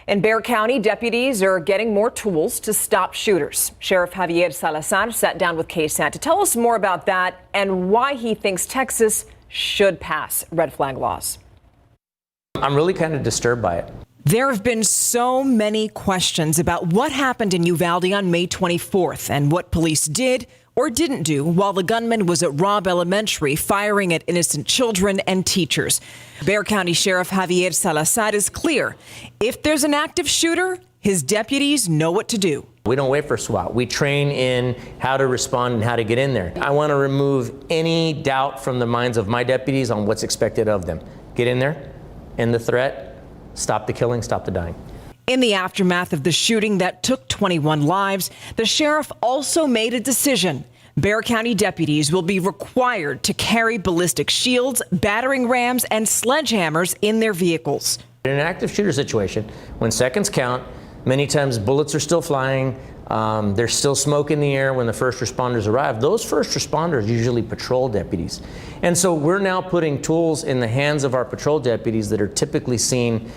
In Bexar County, deputies are getting more tools to stop shooters. Sheriff Javier Salazar sat down with KSAT to tell us more about that and why he thinks Texas should pass red flag laws. I'm really kind of disturbed by it. There have been so many questions about what happened in Uvalde on May 24th and what police did or didn't do while the gunman was at Robb Elementary firing at innocent children and teachers. Bexar County Sheriff Javier Salazar is clear. If there's an active shooter, his deputies know what to do. We don't wait for SWAT. We train in how to respond and how to get in there. I want to remove any doubt from the minds of my deputies on what's expected of them. Get in there, end the threat, stop the killing, stop the dying. In the aftermath of the shooting that took 21 lives, the sheriff also made a decision. Bexar County deputies will be required to carry ballistic shields, battering rams, and sledgehammers in their vehicles. In an active shooter situation, when seconds count, many times bullets are still flying, there's still smoke in the air when the first responders arrive. Those first responders usually patrol deputies. And so we're now putting tools in the hands of our patrol deputies that are typically seen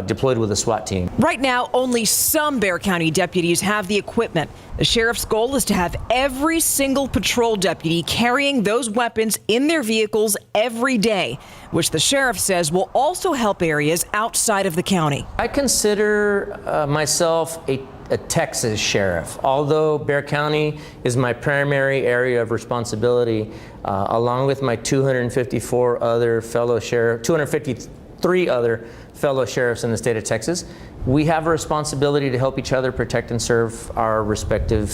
deployed with a SWAT team. Right now, only some Bexar County deputies have the equipment. The sheriff's goal is to have every single patrol deputy carrying those weapons in their vehicles every day, which the sheriff says will also help areas outside of the county. I consider myself a Texas sheriff, although Bexar County is my primary area of responsibility, along with my 253 other fellow sheriffs in the state of Texas. We have a responsibility to help each other protect and serve our respective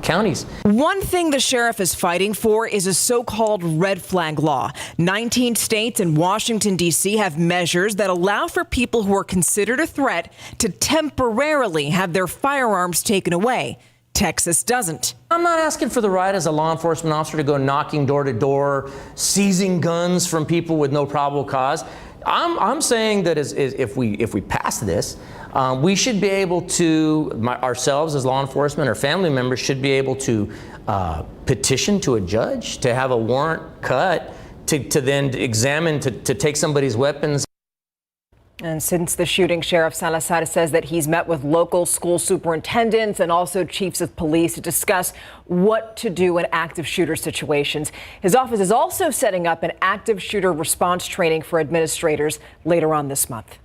counties. One thing the sheriff is fighting for is a so-called red flag law. 19 states and Washington, D.C. have measures that allow for people who are considered a threat to temporarily have their firearms taken away. Texas doesn't. I'm not asking for the right as a law enforcement officer to go knocking door to door, seizing guns from people with no probable cause. I'm saying that if we pass this, we should be able to, ourselves as law enforcement or family members should be able to petition to a judge to have a warrant cut to then examine, to take somebody's weapons. And since the shooting, Sheriff Salazar says that he's met with local school superintendents and also chiefs of police to discuss what to do in active shooter situations. His office is also setting up an active shooter response training for administrators later on this month.